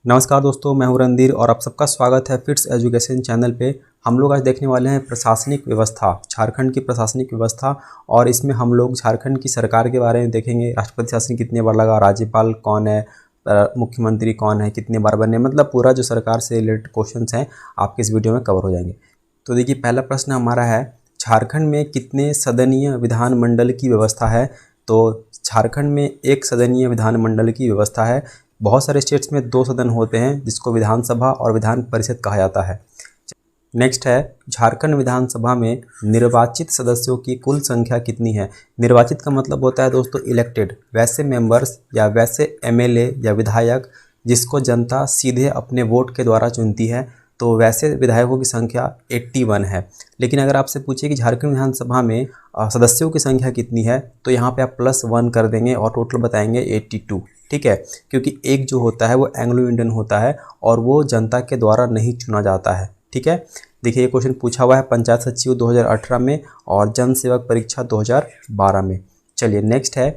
नमस्कार दोस्तों, मैं हूं रणधीर और आप सबका स्वागत है फिट्स एजुकेशन चैनल पे। हम लोग आज देखने वाले हैं प्रशासनिक व्यवस्था, झारखंड की प्रशासनिक व्यवस्था। और इसमें हम लोग झारखंड की सरकार के बारे में देखेंगे। राष्ट्रपति शासन कितने बार लगा, राज्यपाल कौन है, मुख्यमंत्री कौन है, कितने बार बने, मतलब पूरा जो सरकार से रिलेटेड क्वेश्चंस हैं आपके इस वीडियो में कवर हो जाएंगे। तो देखिए, पहला प्रश्न हमारा है, झारखंड में कितने सदनीय विधानमंडल की व्यवस्था है। तो झारखंड में एक सदनीय विधानमंडल की व्यवस्था है। बहुत सारे स्टेट्स में 2 सदन होते हैं जिसको विधानसभा और विधान परिषद कहा जाता है। नेक्स्ट है, झारखंड विधानसभा में निर्वाचित सदस्यों की कुल संख्या कितनी है। निर्वाचित का मतलब होता है दोस्तों इलेक्टेड, वैसे मेंबर्स या वैसे एमएलए या विधायक जिसको जनता सीधे अपने वोट के द्वारा चुनती है। तो वैसे विधायकों की संख्या 81 है। लेकिन अगर आपसे पूछे कि झारखंड विधानसभा में सदस्यों की संख्या कितनी है, तो यहाँ पे आप +1 कर देंगे और टोटल बताएंगे 82। ठीक है, क्योंकि एक जो होता है वो एंग्लो इंडियन होता है और वो जनता के द्वारा नहीं चुना जाता है। ठीक है, देखिए ये क्वेश्चन पूछा हुआ है पंचायत सचिव 2018 में और जन सेवक परीक्षा 2012 में। चलिए नेक्स्ट है,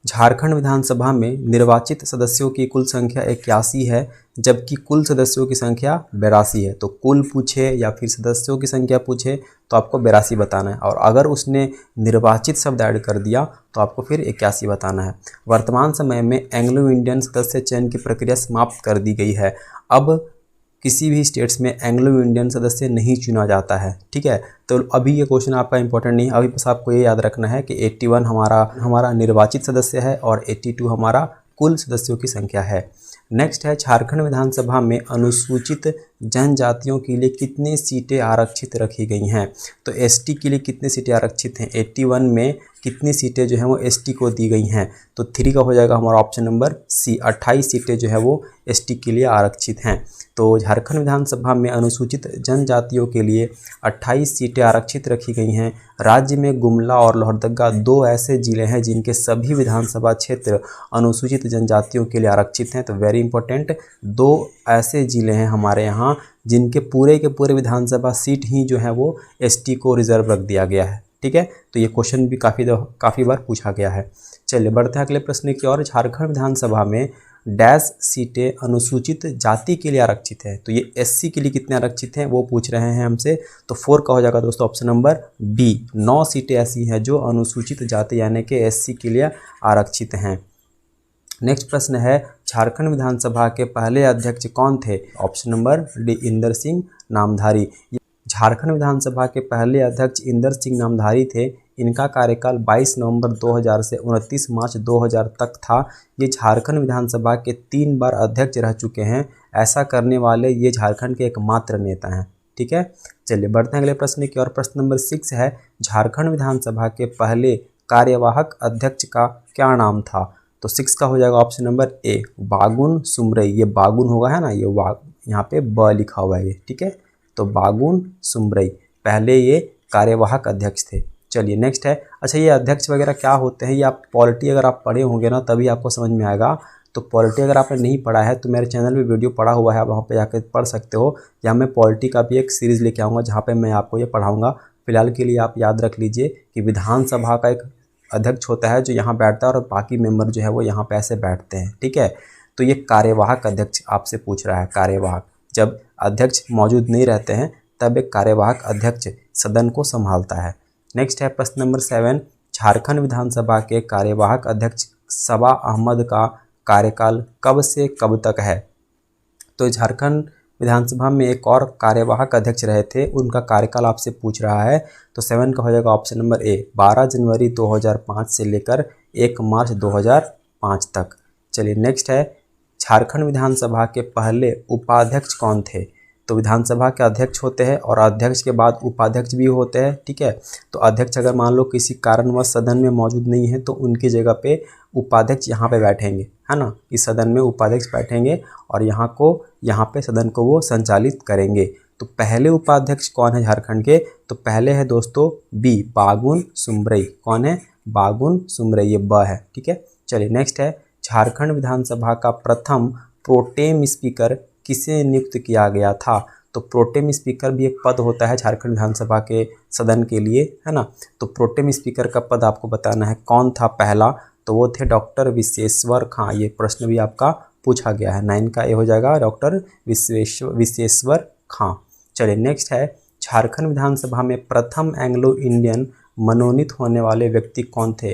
झारखंड विधानसभा में निर्वाचित सदस्यों की कुल संख्या 81 है जबकि कुल सदस्यों की संख्या 82 है। तो कुल पूछे या फिर सदस्यों की संख्या पूछे तो आपको 82 बताना है, और अगर उसने निर्वाचित शब्द ऐड कर दिया तो आपको फिर 81 बताना है। वर्तमान समय में एंग्लो इंडियन सदस्य चयन की प्रक्रिया समाप्त कर दी गई है। अब किसी भी स्टेट्स में एंग्लो इंडियन सदस्य नहीं चुना जाता है। ठीक है, तो अभी ये क्वेश्चन आपका इंपॉर्टेंट नहीं है। अभी बस आपको ये याद रखना है कि 81 हमारा निर्वाचित सदस्य है और 82 हमारा कुल सदस्यों की संख्या है। नेक्स्ट है, झारखंड विधानसभा में अनुसूचित जनजातियों के लिए कितनी सीटें आरक्षित रखी गई हैं। तो एसटी के लिए कितनी सीटें आरक्षित हैं, 81 में कितनी सीटें जो हैं वो एसटी को दी गई हैं। तो 3 का हो जाएगा हमारा ऑप्शन नंबर सी, 28 सीटें जो है वो एसटी के लिए आरक्षित हैं। तो झारखंड विधानसभा में अनुसूचित जनजातियों के लिए 28 सीटें आरक्षित रखी गई हैं। राज्य में गुमला और लोहरदगा 2 ऐसे जिले हैं जिनके सभी विधानसभा क्षेत्र अनुसूचित जनजातियों के लिए आरक्षित हैं। तो वेरी इंपॉर्टेंट, 2 ऐसे जिले हैं हमारे यहाँ जिनके पूरे के पूरे विधानसभा सीट ही जो है वो एसटी को रिजर्व रख दिया गया है। ठीक है, तो ये क्वेश्चन भी काफ़ी बार पूछा गया है। चलिए बढ़ते हैं अगले प्रश्न की ओर। झारखंड विधानसभा में डैश सीटें अनुसूचित जाति के लिए आरक्षित है। तो ये एससी के लिए कितने आरक्षित हैं वो पूछ रहे हैं हमसे। तो 4 का हो जाएगा दोस्तों ऑप्शन नंबर बी, 9 सीटें ऐसी हैं जो अनुसूचित जाति यानी कि एससी के लिए आरक्षित हैं। नेक्स्ट प्रश्न है, झारखंड विधानसभा के पहले अध्यक्ष कौन थे। Option number D, Inder Singh Namdhari. Jharkhand विधानसभा के पहले अध्यक्ष इंदर सिंह नामधारी थे। इनका कार्यकाल 22 नवंबर 2000 से 29 मार्च 2000 तक था। ये झारखंड विधानसभा के 3 बार अध्यक्ष रह चुके हैं। ऐसा करने वाले ये झारखंड के एकमात्र नेता हैं। ठीक है, चलिए बढ़ते हैं अगले प्रश्न की ओर। प्रश्न नंबर 6 है, झारखंड विधानसभा के पहले कार्यवाहक अध्यक्ष का क्या नाम था। तो 6 का हो जाएगा ऑप्शन नंबर ए, बागुन सुमरई। ये बागुन होगा है ना, ये यहाँ पे ब लिखा हुआ है ये। ठीक है, तो बागुन सुमरई पहले ये कार्यवाहक अध्यक्ष थे। चलिए नेक्स्ट है, अच्छा ये अध्यक्ष वगैरह क्या होते हैं, ये आप पॉलिटी अगर आप पढ़े होंगे ना तभी आपको समझ में आएगा। तो पॉलिटी अगर आपने नहीं पढ़ा है तो मेरे चैनल पे वीडियो पढ़ा हुआ है, आप वहाँ पे जाकर पढ़ सकते हो। या मैं पॉलिटी का भी एक सीरीज़ लेके आऊँगा जहाँ पे मैं आपको ये पढ़ाऊँगा। फिलहाल के लिए आप याद रख लीजिए कि विधानसभा का एक अध्यक्ष होता है जो यहाँ बैठता है और बाकी मेंबर जो है वो यहाँ पे ऐसे बैठते हैं। ठीक है, तो ये कार्यवाहक अध्यक्ष आपसे पूछ रहा है। कार्यवाहक, जब अध्यक्ष मौजूद नहीं रहते हैं तब एक कार्यवाहक अध्यक्ष सदन को संभालता है। नेक्स्ट है प्रश्न नंबर 7, झारखंड विधानसभा के कार्यवाहक अध्यक्ष सबा अहमद का कार्यकाल कब से कब तक है। तो झारखंड विधानसभा में एक और कार्यवाहक अध्यक्ष रहे थे, उनका कार्यकाल आपसे पूछ रहा है। तो 7 का हो जाएगा ऑप्शन नंबर ए, 12 जनवरी 2005 से लेकर 1 मार्च 2005 तक। चलिए नेक्स्ट है, झारखंड विधानसभा के पहले उपाध्यक्ष कौन थे। तो विधानसभा के अध्यक्ष होते हैं और अध्यक्ष के बाद उपाध्यक्ष भी होते हैं। ठीक है, तो अध्यक्ष अगर मान लो किसी कारणवश सदन में मौजूद नहीं है तो उनकी जगह पे उपाध्यक्ष यहाँ पे बैठेंगे, है ना। इस सदन में उपाध्यक्ष बैठेंगे और यहाँ पे सदन को वो संचालित करेंगे। तो पहले उपाध्यक्ष कौन है झारखंड के, तो पहले है दोस्तों बी, बागुन सुमरई। कौन है, बागुन सुमरई, ये ब है। ठीक है, चलिए नेक्स्ट है, झारखंड विधानसभा का प्रथम प्रोटेम स्पीकर किसे नियुक्त किया गया था। तो प्रोटेम स्पीकर भी एक पद होता है झारखंड विधानसभा के सदन के लिए, है ना। तो प्रोटेम स्पीकर का पद आपको बताना है कौन था पहला। तो वो थे डॉक्टर विशेश्वर खां। ये प्रश्न भी आपका पूछा गया है। 9 का ए हो जाएगा डॉक्टर विश्वेश्वर खां। चलिए नेक्स्ट है, झारखंड विधानसभा में प्रथम एंग्लो इंडियन मनोनीत होने वाले व्यक्ति कौन थे?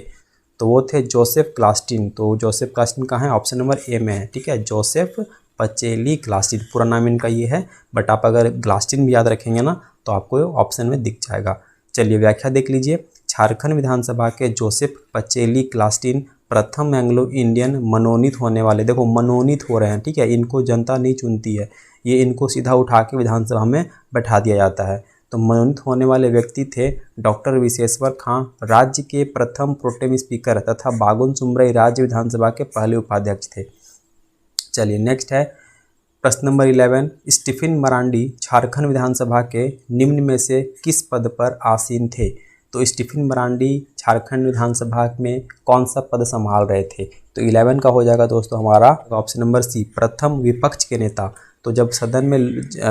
तो वो थे जोसेफ क्लास्टिन। तो जोसेफ क्लास्टिन कहाँ है? ऑप्शन नंबर ए में है। ठीक है, जोसेफ पचेली क्लास्टिन पूरा नाम इनका ये है, बट आप अगर क्लास्टिन भी याद रखेंगे ना तो आपको ऑप्शन में दिख जाएगा। चलिए व्याख्या देख लीजिए। झारखंड विधानसभा के जोसेफ पचेली क्लास्टिन प्रथम एंग्लो इंडियन मनोनीत होने वाले, देखो मनोनीत हो रहे हैं, ठीक है, इनको जनता नहीं चुनती है, ये इनको सीधा उठा के विधानसभा में बैठा दिया जाता है। तो मनोनीत होने वाले व्यक्ति थे डॉक्टर विश्वेश्वर खां, राज्य के प्रथम प्रोटेम स्पीकर तथा बागुन सुमरई राज्य विधानसभा के पहले उपाध्यक्ष थे। चलिए नेक्स्ट है प्रश्न नंबर 11, स्टीफन मरांडी झारखंड विधानसभा के निम्न में से किस पद पर आसीन थे? तो स्टीफन मरांडी झारखंड विधानसभा में कौन सा पद संभाल रहे थे? तो 11 का हो जाएगा दोस्तों हमारा ऑप्शन नंबर सी, प्रथम विपक्ष के नेता। तो जब सदन में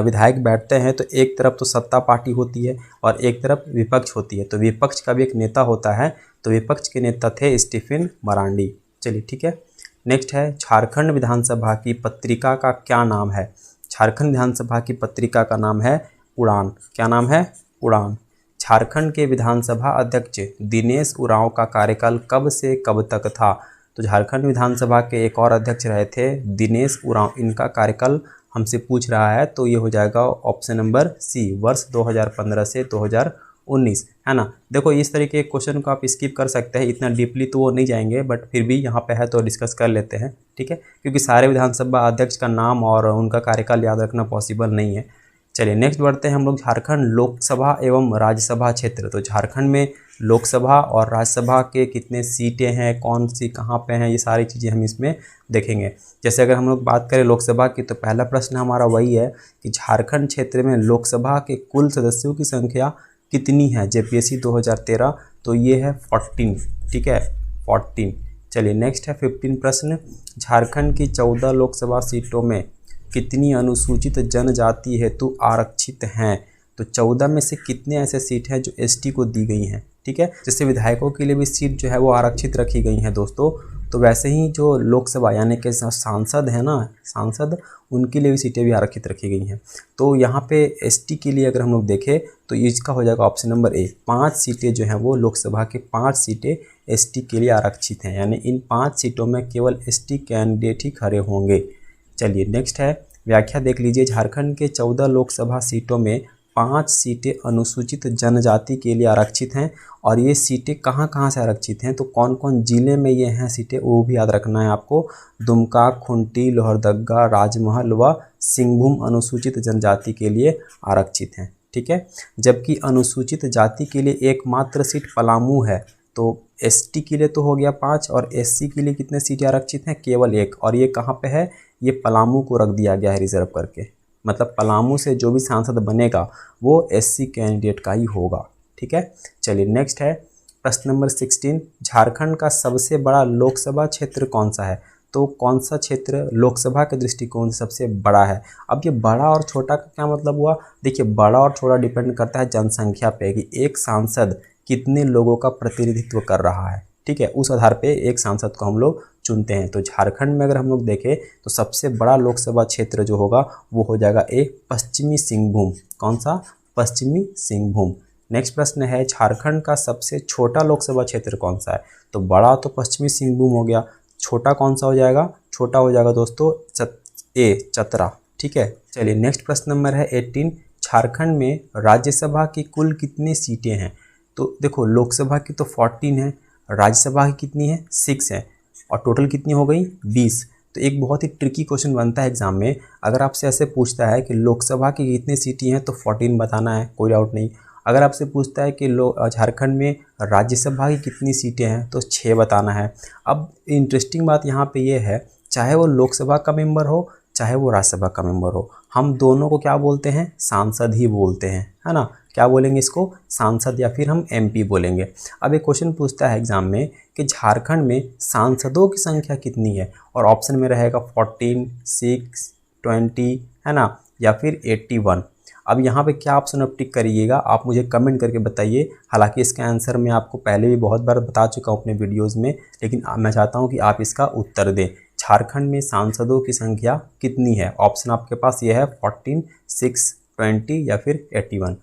विधायक बैठते हैं तो एक तरफ तो सत्ता पार्टी होती है और एक तरफ विपक्ष होती है, तो विपक्ष का भी एक नेता होता है, तो विपक्ष के नेता थे स्टीफन मरांडी। चलिए ठीक है, नेक्स्ट है, झारखंड विधानसभा की पत्रिका का क्या नाम है? झारखंड विधानसभा की पत्रिका का नाम है उड़ान। क्या नाम है? उड़ान। झारखंड के विधानसभा अध्यक्ष दिनेश उरांव का कार्यकाल कब से कब तक था? तो झारखंड विधानसभा के एक और अध्यक्ष रहे थे दिनेश उरांव, इनका कार्यकाल हमसे पूछ रहा है, तो ये हो जाएगा ऑप्शन नंबर सी, वर्ष 2015 से 2019, है ना। देखो इस तरीके के क्वेश्चन को आप स्किप कर सकते हैं, इतना डीपली तो वो नहीं जाएंगे, बट फिर भी यहाँ पे है तो डिस्कस कर लेते हैं, ठीक है, क्योंकि सारे विधानसभा अध्यक्ष का नाम और उनका कार्यकाल याद रखना पॉसिबल नहीं है। चलिए नेक्स्ट बढ़ते हैं हम लोग झारखंड लोकसभा एवं राज्यसभा क्षेत्र। तो झारखंड में लोकसभा और राज्यसभा के कितने सीटें हैं, कौन सी कहाँ पे हैं, ये सारी चीज़ें हम इसमें देखेंगे। जैसे अगर हम लोग बात करें लोकसभा की, तो पहला प्रश्न हमारा वही है कि झारखंड क्षेत्र में लोकसभा के कुल सदस्यों की संख्या कितनी है? जेपीएससी 2013, तो ये है 14, ठीक है 14। चलिए नेक्स्ट है 15 प्रश्न, झारखंड की 14 लोकसभा सीटों में कितनी अनुसूचित जनजाति हेतु आरक्षित हैं? तो 14 में से कितने ऐसे सीट हैं जो एसटी को दी गई हैं, ठीक है। जैसे विधायकों के लिए भी सीट जो है वो आरक्षित रखी गई हैं दोस्तों, तो वैसे ही जो लोकसभा यानी कि सांसद है ना, सांसद, उनके लिए भी सीटें भी आरक्षित रखी गई हैं। तो यहाँ पे एसटी के लिए अगर हम लोग देखें तो इसका हो जाएगा ऑप्शन नंबर ए, 5 सीटें जो हैं वो लोकसभा के 5 सीटें एसटी के लिए आरक्षित हैं, यानी इन 5 सीटों में केवल एसटी कैंडिडेट ही खड़े होंगे। चलिए नेक्स्ट है, व्याख्या देख लीजिए। झारखंड के 14 लोकसभा सीटों में 5 सीटें अनुसूचित जनजाति के लिए आरक्षित हैं, और ये सीटें कहाँ कहाँ से आरक्षित हैं, तो कौन कौन जिले में ये हैं सीटें, वो भी याद रखना है आपको। दुमका, खूंटी, लोहरदगा, राजमहल व सिंहभूम अनुसूचित जनजाति के लिए आरक्षित हैं, ठीक है। जबकि अनुसूचित जाति के लिए एकमात्र सीट पलामू है। तो एसटी के लिए तो हो गया 5, और एससी के लिए कितने सीटें आरक्षित हैं? केवल 1, और ये कहाँ पे है? ये पलामू को रख दिया गया है रिजर्व करके, मतलब पलामू से जो भी सांसद बनेगा वो एससी कैंडिडेट का ही होगा, ठीक है। चलिए नेक्स्ट है प्रश्न नंबर 16, झारखंड का सबसे बड़ा लोकसभा क्षेत्र कौन सा है? तो कौन सा क्षेत्र लोकसभा के दृष्टिकोण से सबसे बड़ा है? अब ये बड़ा और छोटा का क्या मतलब हुआ? देखिए बड़ा और छोटा डिपेंड करता है जनसंख्या पे कि एक सांसद कितने लोगों का प्रतिनिधित्व कर रहा है, ठीक है, उस आधार पे एक सांसद को हम लोग चुनते हैं। तो झारखंड में अगर हम लोग देखें तो सबसे बड़ा लोकसभा क्षेत्र जो होगा वो हो जाएगा ए, पश्चिमी सिंहभूम। कौन सा? पश्चिमी सिंहभूम। नेक्स्ट प्रश्न है, झारखंड का सबसे छोटा लोकसभा क्षेत्र कौन सा है? तो बड़ा तो पश्चिमी सिंहभूम हो गया, छोटा कौन सा हो जाएगा? छोटा हो जाएगा दोस्तों चतरा, ठीक है। चलिए नेक्स्ट प्रश्न नंबर है 18, झारखंड में राज्यसभा की कुल कितनी सीटें हैं? तो देखो लोकसभा की तो 14 है, राज्यसभा की कितनी है? 6 है, और टोटल कितनी हो गई? 20। तो एक बहुत ही ट्रिकी क्वेश्चन बनता है एग्जाम में, अगर आपसे ऐसे पूछता है कि लोकसभा की कितनी सीटें हैं तो 14 बताना है, कोई डाउट नहीं। अगर आपसे पूछता है कि झारखंड में राज्यसभा की कितनी सीटें हैं तो 6 बताना है। अब इंटरेस्टिंग बात यहाँ पे ये है, चाहे वो लोकसभा का मेंबर हो चाहे वो राज्यसभा का मेंबर हो, हम दोनों को क्या बोलते हैं? सांसद ही बोलते हैं, है ना। क्या बोलेंगे इसको? सांसद, या फिर हम एमपी बोलेंगे। अब एक क्वेश्चन पूछता है एग्जाम में कि झारखंड में सांसदों की संख्या कितनी है, और ऑप्शन में रहेगा 14, 6, 20, है ना, या फिर 81। अब यहाँ पे क्या ऑप्शन आप टिक करिएगा, आप मुझे कमेंट करके बताइए। हालांकि इसका आंसर मैं आपको पहले भी बहुत बार बता चुका हूँ अपने वीडियोज़ में, लेकिन मैं चाहता हूँ कि आप इसका उत्तर दें। झारखंड में सांसदों की संख्या कितनी है? ऑप्शन आपके पास ये है 14, 6, 20 या फिर 81।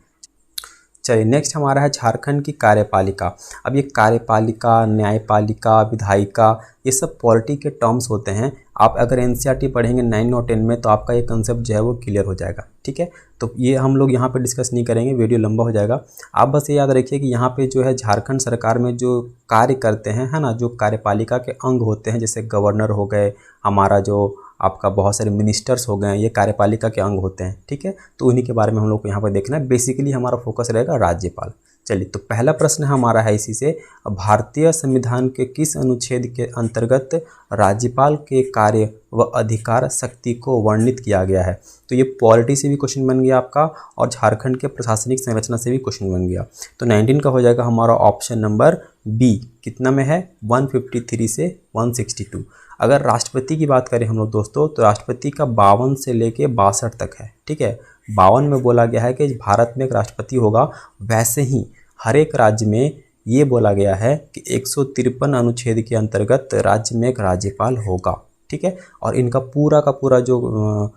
चलिए नेक्स्ट हमारा है झारखंड की कार्यपालिका। अब ये कार्यपालिका, न्यायपालिका, विधायिका, ये सब पॉलिटी के टर्म्स होते हैं। आप अगर एनसीईआरटी पढ़ेंगे 9 और 10 में तो आपका ये कंसेप्ट जो है वो क्लियर हो जाएगा, ठीक है। तो ये हम लोग यहाँ पे डिस्कस नहीं करेंगे, वीडियो लंबा हो जाएगा। आप बस ये याद रखिए कि यहाँ पे जो है झारखंड सरकार में जो कार्य करते हैं, है ना, जो कार्यपालिका के अंग होते हैं, जैसे गवर्नर हो गए, हमारा जो आपका बहुत सारे मिनिस्टर्स हो गए, ये कार्यपालिका के अंग होते हैं, ठीक है। तो उन्हीं के बारे में हम लोग को यहाँ पर देखना है। बेसिकली हमारा फोकस रहेगा राज्यपाल। चलिए, तो पहला प्रश्न हमारा है इसी से, भारतीय संविधान के किस अनुच्छेद के अंतर्गत राज्यपाल के कार्य व अधिकार शक्ति को वर्णित किया गया है? तो ये पॉलिटी से भी क्वेश्चन बन गया आपका और झारखंड के प्रशासनिक संरचना से भी क्वेश्चन बन गया। तो 19 का हो जाएगा हमारा ऑप्शन नंबर बी। कितना में है? 153 से 162। अगर राष्ट्रपति की बात करें हम लोग दोस्तों, तो राष्ट्रपति का 52 से लेके 62 तक है, ठीक है। 52 में बोला गया है कि भारत में एक राष्ट्रपति होगा। वैसे ही हर एक राज्य में ये बोला गया है कि 153 अनुच्छेद के अंतर्गत राज्य में एक राज्यपाल होगा, ठीक है। और इनका पूरा का पूरा जो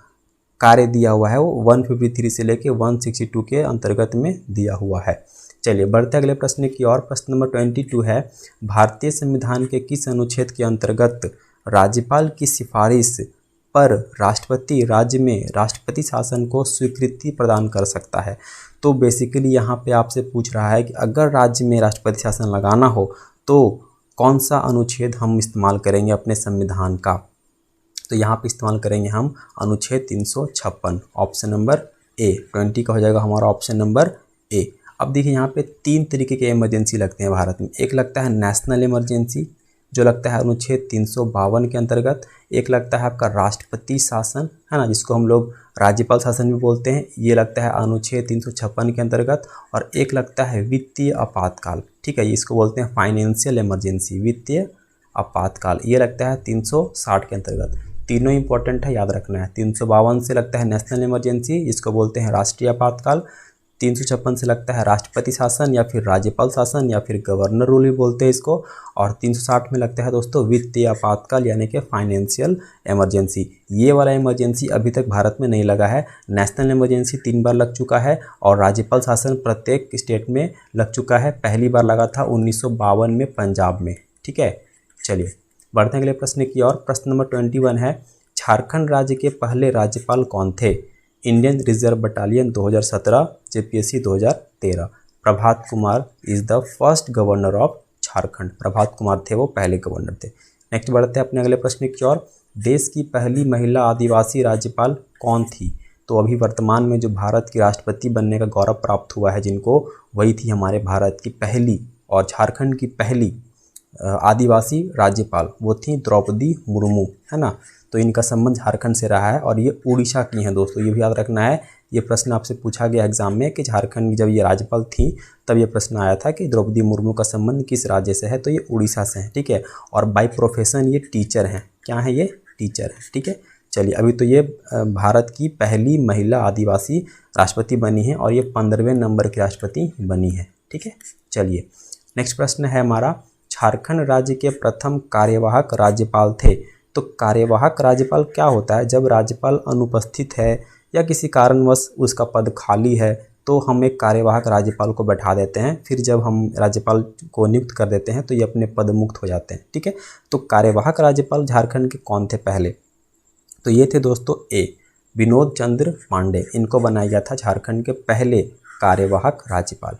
कार्य दिया हुआ है वो 153 से लेके 162 के अंतर्गत में दिया हुआ है। चलिए बढ़ते अगले प्रश्न की ओर। प्रश्न नंबर 22 है, भारतीय संविधान के किस अनुच्छेद के अंतर्गत राज्यपाल की सिफारिश पर राष्ट्रपति राज्य में राष्ट्रपति शासन को स्वीकृति प्रदान कर सकता है? तो बेसिकली यहाँ पे आपसे पूछ रहा है कि अगर राज्य में राष्ट्रपति शासन लगाना हो तो कौन सा अनुच्छेद हम इस्तेमाल करेंगे अपने संविधान का? तो यहाँ पे इस्तेमाल करेंगे हम अनुच्छेद 356, ऑप्शन नंबर ए। 20 का हो जाएगा हमारा ऑप्शन नंबर ए। अब देखिए यहाँ पे 3 तरीके के इमरजेंसी लगते हैं भारत में। एक लगता है नेशनल इमरजेंसी, जो लगता है अनुच्छेद 352 के अंतर्गत। एक लगता है आपका राष्ट्रपति शासन, है ना, जिसको हम लोग राज्यपाल शासन भी बोलते हैं, ये लगता है अनुच्छेद 356 के अंतर्गत। और एक लगता है वित्तीय आपातकाल, ठीक है, इसको बोलते हैं फाइनेंशियल इमरजेंसी, वित्तीय आपातकाल, ये लगता है 360 के अंतर्गत। तीनों इंपॉर्टेंट है, याद रखना है। 352 से लगता है नेशनल इमरजेंसी, जिसको बोलते हैं राष्ट्रीय आपातकाल। 356 से लगता है राष्ट्रपति शासन या फिर राज्यपाल शासन या फिर गवर्नर रूल भी बोलते हैं इसको। और 360 में लगता है दोस्तों वित्तीय आपातकाल, यानी कि फाइनेंशियल इमरजेंसी। ये वाला इमरजेंसी अभी तक भारत में नहीं लगा है। नेशनल इमरजेंसी 3 बार लग चुका है और राज्यपाल शासन प्रत्येक स्टेट में लग चुका है। पहली बार लगा था 1952 में पंजाब में, ठीक है। चलिए बढ़ते हैं अगले प्रश्न की ओर। प्रश्न नंबर 21 है, झारखंड राज्य के पहले राज्यपाल कौन थे? Indian reserve battalion 2017, JPSC 2013। Prabhat Kumar is the first governor of Jharkhand. Prabhat Kumar थे वो पहले गवर्नर थे। नेक्स्ट बढ़ते हैं अपने अगले प्रश्न की ओर। देश की पहली महिला आदिवासी राज्यपाल कौन थी? तो अभी वर्तमान में जो भारत की राष्ट्रपति बनने का गौरव प्राप्त हुआ है जिनको, वही थी हमारे भारत की पहली और झारखंड की पहली आदिवासी राज्यपाल, वो थी द्रौपदी मुर्मू, है ना। तो इनका संबंध झारखंड से रहा है और ये उड़ीसा की हैं दोस्तों, ये भी याद रखना है। ये प्रश्न आपसे पूछा गया एग्जाम में कि झारखंड की जब ये राज्यपाल थी तब ये प्रश्न आया था कि द्रौपदी मुर्मू का संबंध किस राज्य से है, तो ये उड़ीसा से है, ठीक है। और बाय प्रोफेशन ये टीचर हैं। क्या है ये? टीचर है, ठीक है। चलिए अभी तो ये भारत की पहली महिला आदिवासी राष्ट्रपति बनी है और ये 15वें नंबर की राष्ट्रपति बनी है, ठीक है। चलिए नेक्स्ट प्रश्न है हमारा, झारखंड राज्य के प्रथम कार्यवाहक राज्यपाल थे। तो कार्यवाहक राज्यपाल क्या होता है? जब राज्यपाल अनुपस्थित है या किसी कारणवश उसका पद खाली है तो हम एक कार्यवाहक राज्यपाल को बैठा देते हैं। फिर जब हम राज्यपाल को नियुक्त कर देते हैं तो ये अपने पद मुक्त हो जाते हैं, ठीक है। तो कार्यवाहक राज्यपाल झारखंड के कौन थे पहले? तो ये थे दोस्तों ए, विनोद चंद्र पांडे। इनको बनाया गया था झारखंड के पहले कार्यवाहक राज्यपाल।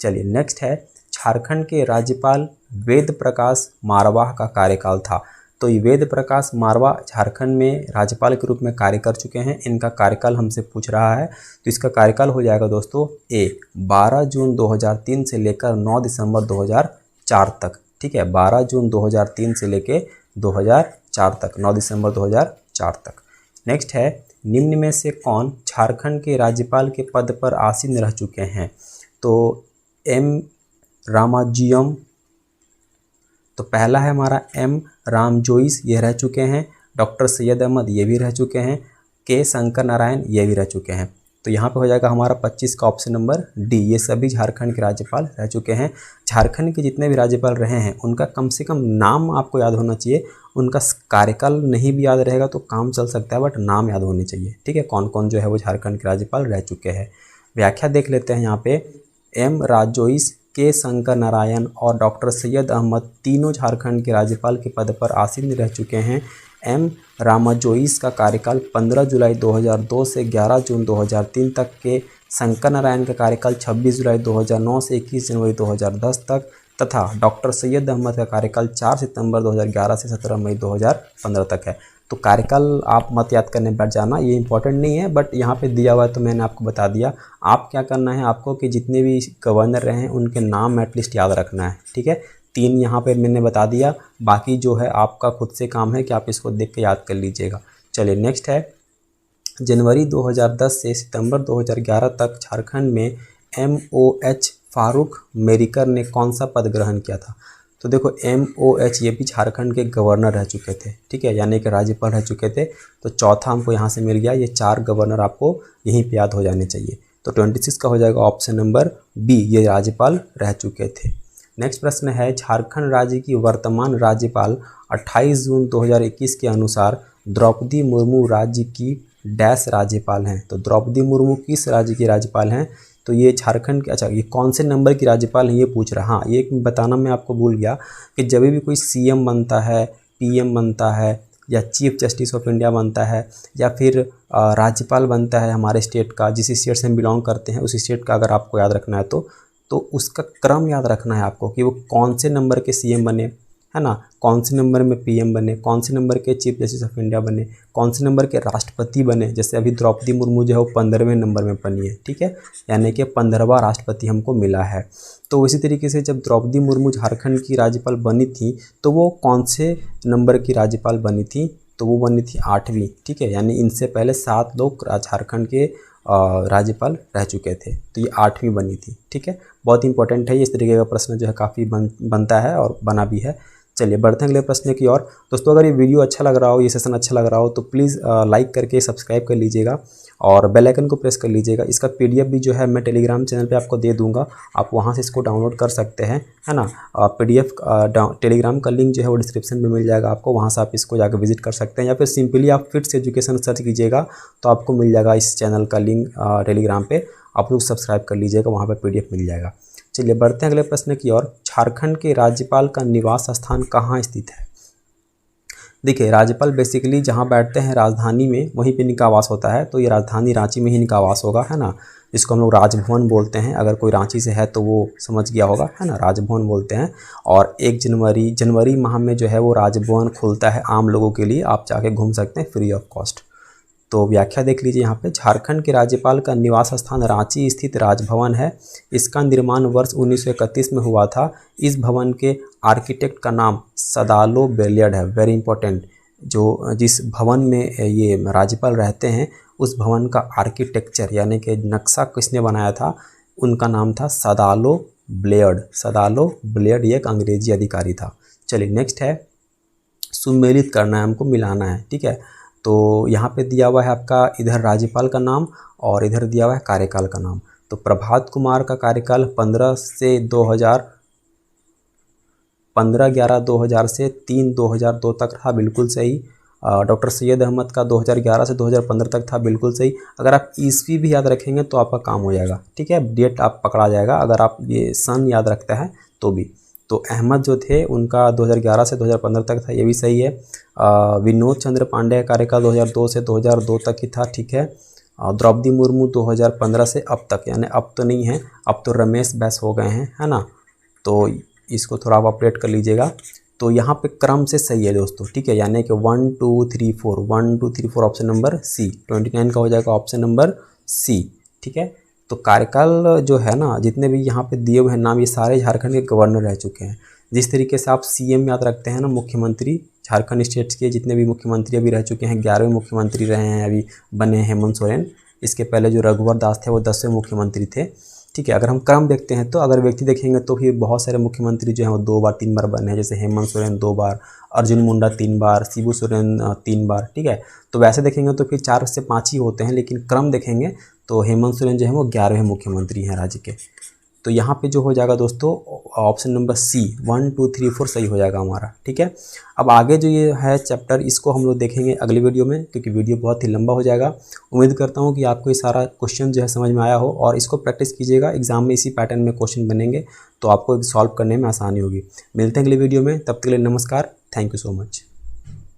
चलिए नेक्स्ट है, झारखंड के राज्यपाल वेद प्रकाश मारवाह का कार्यकाल था। तो ये वेद प्रकाश मारवाह झारखंड में राज्यपाल के रूप में कार्य कर चुके हैं। इनका कार्यकाल हमसे पूछ रहा है तो इसका कार्यकाल हो जाएगा दोस्तों ए, 12 जून 2003 से लेकर 9 दिसंबर 2004 तक, ठीक है। 12 जून 2003 से लेकर 2004 तक, 9 दिसंबर 2004 तक। नेक्स्ट है, निम्न में से कौन झारखंड के राज्यपाल के पद पर आसीन रह चुके हैं? तो एम रामाजियम, तो पहला है हमारा एम राम जोइस, ये रह चुके हैं। डॉक्टर सैयद अहमद ये भी रह चुके हैं। के शंकर नारायण ये भी रह चुके हैं। तो यहाँ पे हो जाएगा हमारा 25 का ऑप्शन नंबर डी। ये सभी झारखंड के राज्यपाल रह चुके हैं। झारखंड के जितने भी राज्यपाल रहे हैं उनका कम से कम नाम आपको याद होना चाहिए। उनका कार्यकाल नहीं भी याद रहेगा तो काम चल सकता है, बट नाम याद होने चाहिए। ठीक है, कौन कौन जो है वो झारखंड के राज्यपाल रह चुके हैं। व्याख्या देख लेते हैं। यहाँ पे एम राजोइस, के शंकर नारायण और डॉक्टर सैयद अहमद तीनों झारखंड के राज्यपाल के पद पर आसीन रह चुके हैं। एम रामाजोइस का कार्यकाल 15 जुलाई 2002 से 11 जून 2003 तक के, शंकर नारायण का कार्यकाल 26 जुलाई 2009 से 21 जनवरी 2010 तक तथा डॉक्टर सैयद अहमद का कार्यकाल 4 सितंबर 2011 से 17 मई 2015 तक है। तो कार्यकाल आप मत याद करने बैठ जाना, ये इंपॉर्टेंट नहीं है, बट यहाँ पे दिया हुआ है तो मैंने आपको बता दिया। आप क्या करना है आपको कि जितने भी गवर्नर रहे हैं उनके नाम एटलीस्ट याद रखना है। ठीक है, 3 यहाँ पे मैंने बता दिया, बाकी जो है आपका खुद से काम है कि आप इसको देख के याद कर लीजिएगा। चलिए नेक्स्ट है, जनवरी 2010 से सितंबर 2011 तक झारखंड में MOH फारूक मेरिकर ने कौन सा पद ग्रहण किया था। तो देखो MOH ये भी झारखंड के गवर्नर रह चुके थे। ठीक है, यानी कि राज्यपाल रह चुके थे। तो चौथा हमको यहाँ से मिल गया। ये 4 गवर्नर आपको यहीं पे याद हो जाने चाहिए। तो 26 का हो जाएगा ऑप्शन नंबर बी, ये राज्यपाल रह चुके थे। नेक्स्ट प्रश्न है, झारखंड राज्य की वर्तमान राज्यपाल 28 जून 2021 के अनुसार द्रौपदी मुर्मू राज्य की डैश राज्यपाल हैं। तो द्रौपदी मुर्मू किस राज्य की राज्यपाल हैं। तो ये झारखंड के, अच्छा ये कौन से नंबर की राज्यपाल हैं ये पूछ रहा। हाँ, ये बताना मैं आपको भूल गया कि जब भी कोई CM बनता है, PM बनता है या चीफ जस्टिस ऑफ इंडिया बनता है या फिर राज्यपाल बनता है हमारे स्टेट का, जिस स्टेट से हम बिलोंग करते हैं उस स्टेट का अगर आपको याद रखना है तो उसका क्रम याद रखना है आपको कि वो कौन से नंबर के CM बने, है ना, कौन से नंबर में PM बने, कौन से नंबर के चीफ जस्टिस ऑफ इंडिया बने, कौन से नंबर के राष्ट्रपति बने। जैसे अभी द्रौपदी मुर्मू जो है वो 15वें नंबर में बनी है। ठीक है, यानी कि 15वां राष्ट्रपति हमको मिला है। तो इसी तरीके से जब द्रौपदी मुर्मू झारखंड की राज्यपाल बनी थी तो वो कौन से नंबर की राज्यपाल बनी थी। तो वो बनी थी 8वीं। ठीक है, यानी इनसे पहले 7 लोग झारखंड के राज्यपाल रह चुके थे, तो ये 8वीं बनी थी। ठीक है, बहुत इंपॉर्टेंट है। इस तरीके का प्रश्न जो है काफ़ी बनता है और बना भी है। चलिए बढ़ते हैं अगले प्रश्न की ओर। दोस्तों अगर ये वीडियो अच्छा लग रहा हो, ये सेशन अच्छा लग रहा हो तो प्लीज़ लाइक करके सब्सक्राइब कर लीजिएगा और बेल आइकन को प्रेस कर लीजिएगा। इसका PDF भी जो है मैं टेलीग्राम चैनल पे आपको दे दूंगा, आप वहां से इसको डाउनलोड कर सकते हैं, है ना। PDF टेलीग्राम का लिंक जो है वो डिस्क्रिप्शन में मिल जाएगा आपको, वहाँ से आप इसको जाकर विजिट कर सकते हैं या फिर सिंपली आप फिट्स एजुकेशन सर्च कीजिएगा तो आपको मिल जाएगा इस चैनल का लिंक टेलीग्राम पे, आप लोग सब्सक्राइब कर लीजिएगा, वहाँ पर PDF मिल जाएगा। चलिए बढ़ते हैं अगले प्रश्न की ओर। झारखंड के राज्यपाल का निवास स्थान कहाँ स्थित है। देखिए राज्यपाल बेसिकली जहाँ बैठते हैं राजधानी में वहीं पे इनका आवास होता है, तो ये राजधानी रांची में ही इनका आवास होगा, है ना। इसको हम लोग राजभवन बोलते हैं, अगर कोई रांची से है तो वो समझ गया होगा, है ना, राजभवन बोलते हैं। और 1 जनवरी माह में जो है वो राजभवन खुलता है आम लोगों के लिए, आप जाके घूम सकते हैं फ्री ऑफ कॉस्ट। तो व्याख्या देख लीजिए यहाँ पे, झारखंड के राज्यपाल का निवास स्थान रांची स्थित राजभवन है। इसका निर्माण वर्ष 1931 में हुआ था। इस भवन के आर्किटेक्ट का नाम सदालो बेलियड है। वेरी इंपॉर्टेंट, जो जिस भवन में ये राज्यपाल रहते हैं उस भवन का आर्किटेक्चर यानी कि नक्शा किसने बनाया था, उनका नाम था सदालो ब्लेयर्ड। सदालो ब्लेयर्ड ये एक अंग्रेजी अधिकारी था। चलिए नेक्स्ट है, सुमेलित करना है, हमको मिलाना है। ठीक है, तो यहाँ पे दिया हुआ है आपका इधर राज्यपाल का नाम और इधर दिया हुआ है कार्यकाल का नाम। तो प्रभात कुमार का कार्यकाल 15/11/2000 से 3/2002 तक था, बिल्कुल सही। डॉक्टर सैयद अहमद का 2011 से 2015 तक था, बिल्कुल सही। अगर आप ईस्वी भी याद रखेंगे तो आपका काम हो जाएगा। ठीक है, डेट आप पकड़ा जाएगा अगर आप ये सन याद रखते हैं तो भी। तो अहमद जो थे उनका 2011 से 2015 तक था, ये भी सही है। विनोद चंद्र पांडे का कार्यकाल 2002 से 2002 तक ही था। ठीक है, द्रौपदी मुर्मू 2015 से अब तक, यानी अब तो नहीं है, अब तो रमेश बैस हो गए हैं, है ना। तो इसको थोड़ा आप अपडेट कर लीजिएगा। तो यहाँ पे क्रम से सही है दोस्तों। ठीक है, यानी कि 1 2 3 4 1 2 3 4 ऑप्शन नंबर सी। 29 का हो जाएगा ऑप्शन नंबर सी। ठीक है, तो कार्यकाल जो है ना, जितने भी यहाँ पे दिए हुए हैं नाम, ये सारे झारखंड के गवर्नर रह चुके हैं। जिस तरीके से आप CM याद रखते हैं ना, मुख्यमंत्री, झारखंड स्टेट्स के जितने भी मुख्यमंत्री अभी रह चुके हैं, 11वें मुख्यमंत्री रहे हैं अभी बने हेमंत सोरेन। इसके पहले जो रघुवर दास थे वो 10वें मुख्यमंत्री थे। ठीक है। अगर हम क्रम देखते हैं तो अगर व्यक्ति देखेंगे तो फिर बहुत सारे मुख्यमंत्री जो हैं वो 2 बार 3 बार बने हैं, जैसे हेमंत सोरेन 2 बार, अर्जुन मुंडा 3 बार, शिबू सोरेन 3 बार, ठीक है। तो वैसे देखेंगे तो फिर 4 से 5 ही होते हैं, लेकिन क्रम देखेंगे तो हेमंत सोरेन जो है वो 11वें मुख्यमंत्री हैं राज्य के। तो यहाँ पे जो हो जाएगा दोस्तों ऑप्शन नंबर सी 1 2 3 4 सही हो जाएगा हमारा, ठीक है। अब आगे जो ये है चैप्टर, इसको हम लोग देखेंगे अगली वीडियो में, क्योंकि वीडियो बहुत ही लंबा हो जाएगा। उम्मीद करता हूँ कि आपको ये सारा क्वेश्चन जो है समझ में आया हो, और इसको प्रैक्टिस कीजिएगा, एग्जाम में इसी पैटर्न में क्वेश्चन बनेंगे तो आपको सॉल्व करने में आसानी होगी। मिलते हैं अगली वीडियो में, तब तक के लिए नमस्कार, थैंक यू सो मच।